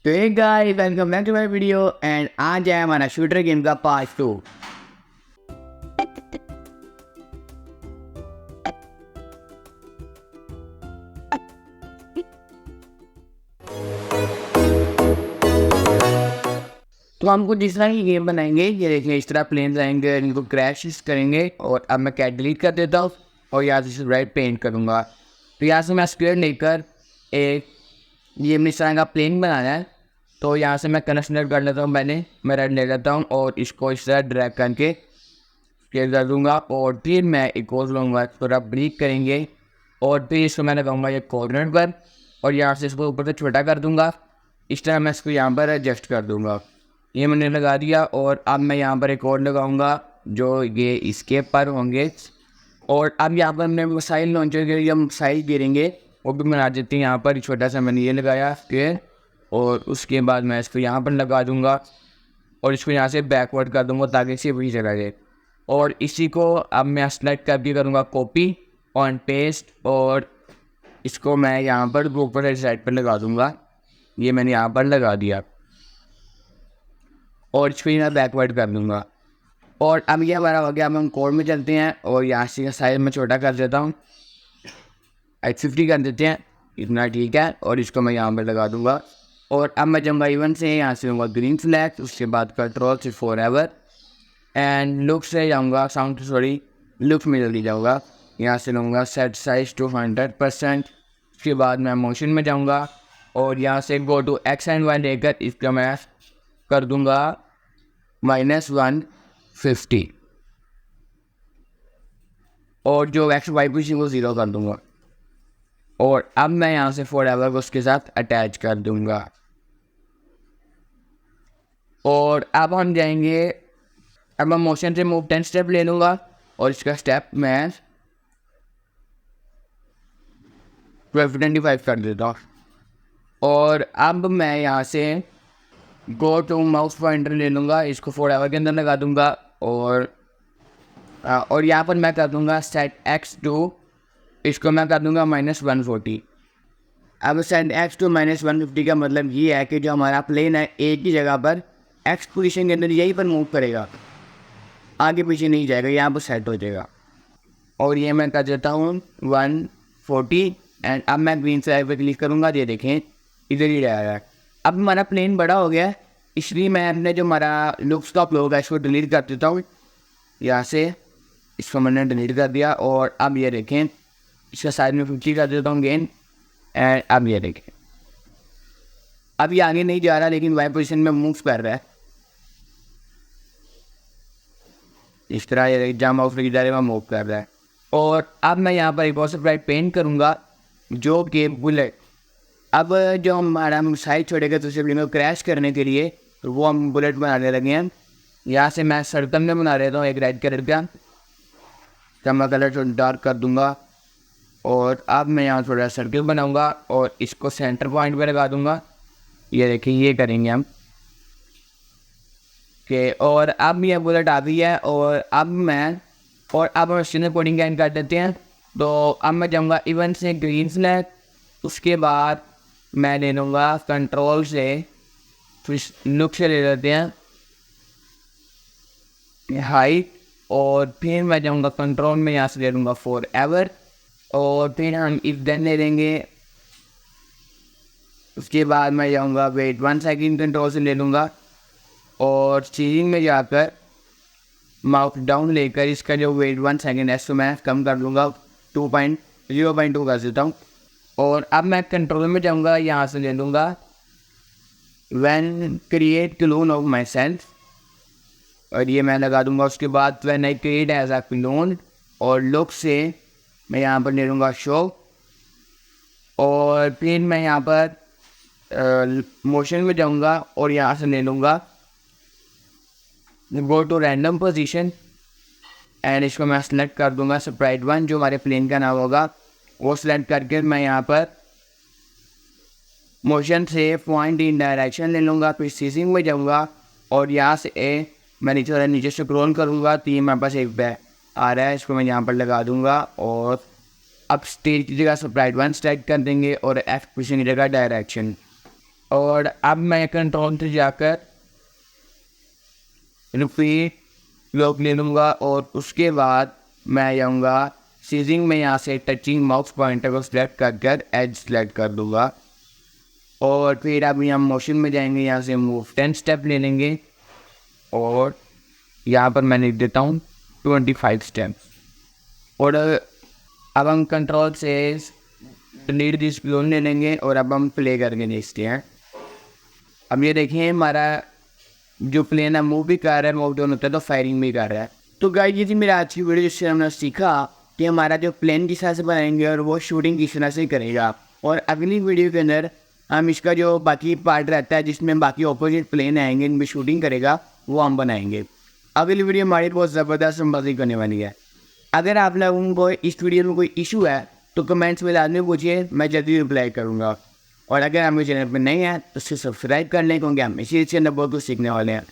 तो hey guys, welcome back to my video and आज है हमारा शूटर गेम का पार्ट 2। तो हम कुछ इस तरह की गेम बनाएंगे। ये देखिए, इस तरह प्लेन्स आएंगे, इनको क्रैश करेंगे और अब मैं कैट डिलीट कर देता हूँ और यहाँ से राइट पेंट करूँगा। तो यहाँ से मैं स्क्वायर लेकर एक ये इस तरह का प्लेन बनाना है। तो यहाँ से मैं कनेक्शन कर लेता हूँ, मैं रेड ले लेता हूँ और इसको इस तरह ड्रैग करके स्केल कर दूँगा और फिर मैं एक और लूँगा, थोड़ा ब्रेक करेंगे और फिर इसको मैं लगाऊँगा ये कॉर्नर पर और यहाँ से इसको ऊपर से छोटा कर दूँगा। इस तरह मैं इसको यहाँ पर एडजस्ट कर दूँगा। ये मैंने लगा दिया और अब मैं यहाँ पर एक और लगाऊँगा जो ये इसके पर होंगे। और अब यहाँ पर हमने मिसाइल लॉन्चर के लिए हम मिसाइल गिरेंगे वो भी बना देते हैं। यहाँ पर छोटा सा मैंने ये लगाया स्क्वायर और उसके बाद मैं इसको यहाँ पर लगा दूँगा और इसको यहाँ से बैकवर्ड कर दूँगा ताकि इसे वही चला जाए। और इसी को अब मैं सेलेक्ट करके करूँगा कॉपी ऑन पेस्ट और इसको मैं यहाँ पर ऊपर साइड पर लगा दूँगा। ये मैंने यहाँ पर लगा दिया और इसको यहाँ बैकवर्ड कर दूँगा। और अब ये हमारा हो गया। अब हम कोड में चलते हैं और यहाँ से साइज में छोटा कर देता हूँ, 850 कर देते हैं, इतना ठीक है। और इसको मैं यहाँ पर लगा दूँगा और अब मैं जाऊँगा इवन से, यहाँ से लूँगा ग्रीन फ्लैग, उसके बाद कंट्रोल से फॉरएवर एंड लुक से जाऊँगा लुक में जल्दी जाऊँगा। यहाँ से लूँगा सेट साइज टू 100%। उसके बाद मैं मोशन में जाऊँगा और यहाँ से go to X and Y लेकर इसका मैं कर दूँगा -150 और जो एक्स वाई पोजीशन को 0 कर दूँगा। और अब मैं यहाँ से फॉरएवर को उसके साथ अटैच कर दूँगा। और अब हम जाएंगे, अब मैं मोशन से मूव 10 स्टेप ले लूँगा और इसका स्टेप मैं 1225 कर देता हूँ। और अब मैं यहाँ से गो टू माउस पॉइंटर ले लूँगा, इसको फॉरएवर के अंदर लगा दूँगा और यहाँ पर मैं कर दूँगा सेट एक्स टू, इसको मैं कर दूँगा -140। अब सेट एक्स टू -150 का मतलब ये है कि जो हमारा प्लेन है एक ही जगह पर एक्स पोजीशन के अंदर यहीं पर मूव करेगा, आगे पीछे नहीं जाएगा, यहाँ पर सेट हो जाएगा। और ये मैं कर देता हूँ 140 एंड अब मैं ग्रीन साइड पर क्लिक करूँगा। ये देखें इधर ही रहेगा। अब हमारा प्लेन बड़ा हो गया है, इसलिए मैं अपने जो हमारा लुक्स का फ्लो है इसको डिलीट कर देता हूँ। यहाँ से इसको मैंने डिलीट कर दिया और अब ये देखें इसका साइज में 50 कर देता हूँ गेन एंड अब ये देखें अब ये आगे नहीं जा रहा लेकिन वाई पोजीशन में मूव कर रहा है। इस तरह ये जम आउट की जा मूव कर रहा है। और अब मैं यहाँ पर एक बहुत ब्राइट पेंट करूँगा जो कि बुलेट। अब जो हमारा साइज छोड़ेगा तो सिर्फ क्रैश करने के लिए वो हम बुलेट बनाने लगे हैं। यहाँ से मैं सर्कल में बना लेता हूँ एक रेड कलर का, तब मैं कलर थोड़ा डार्क कर दूँगा। और अब मैं यहाँ थोड़ा सर्कल बनाऊँगा और इसको सेंटर पॉइंट पे लगा दूँगा। ये देखिए ये करेंगे हम के। और अब ये बुलेट आ गई है और अब हम स्टिनर कोडिंग एंड कर देते हैं। तो अब मैं जाऊँगा इवन से ग्रीन फ्लैग, उसके बाद मैं ले लूँगा कंट्रोल से फिर लुक से ले लेते हैं हाइट और फिर मैं जाऊँगा कंट्रोल में, यहाँ से ले लूँगा फॉरएवर और फिर हम इफ देन ले लेंगे। उसके बाद मैं जाऊँगा वेट 1 सेकंड, कंट्रोल से ले लूँगा और सीलिंग में जाकर माउस डाउन लेकर इसका जो वेट 1 सेकंड है इसको मैं कम कर लूँगा, 0.2 कर देता हूँ। और अब मैं कंट्रोल में जाऊँगा, यहाँ से ले लूँगा when create clone of my self और ये मैं लगा दूँगा। उसके बाद when I create as a clone और लुक से मैं यहाँ पर ले लूँगा शो और फिर मैं यहाँ पर मोशन में जाऊँगा और यहाँ से ले लूँगा go to random position and इसको मैं सेलेक्ट कर दूँगा स्प्राइट 1 जो हमारे प्लेन का नाम होगा वो सिलेक्ट करके मैं यहाँ पर मोशन से पॉइंट इन डायरेक्शन ले लूँगा। फिर सीजिंग में जाऊँगा और यहाँ से मैं नीचे स्क्रॉल करूँगा तो ये मेरे पास एक बैग आ रहा है, इसको मैं यहाँ पर लगा दूँगा। और अब स्टेज की जगह स्प्राइट 1 सेलेक्ट कर देंगे और एक्स पोजीशन की जगह डायरेक्शन और अब मैं कंट्रोल से जाकर रिपीट लॉक ले लूँगा और उसके बाद मैं जाऊँगा सीजिंग में यहाँ से टचिंग माउस पॉइंटर को सिलेक्ट कर एज सेलेक्ट कर दूँगा और फिर अब हम मोशन में जाएंगे। यहाँ से मूव 10 स्टेप ले लेंगे और यहाँ पर मैं लिख देता हूँ 25 स्टेप। और अब हम कंट्रोल से डिलीट दिस क्लोन ले लेंगे और अब हम प्ले करके देखते हैं। अब ये देखिए हमारा जो प्लेन है मूव भी कर रहा है, मूव डाउन होता है तो फायरिंग भी कर रहा है। तो गाइस ये थी मेरा आज की वीडियो जिससे हमने सीखा कि हमारा जो प्लेन किस तरह से बनाएंगे और वो शूटिंग किस तरह से करेगा। और अगली वीडियो के अंदर हम इसका जो बाकी पार्ट रहता है जिसमें बाकी ऑपोजिट प्लेन आएंगे इनमें शूटिंग करेगा वो हम बनाएंगे। अगली वीडियो हमारी बहुत ज़बरदस्त संबाजी करने वाली है। अगर आप लोगों को इस वीडियो में कोई इशू है तो कमेंट्स में लाजमी पूछिए, मैं जल्दी रिप्लाई करूँगा। और अगर आप मेरे चैनल पर नहीं हैं तो उसे सब्सक्राइब कर लें क्योंकि हम इसी चैनल बहुत कुछ सीखने वाले हैं।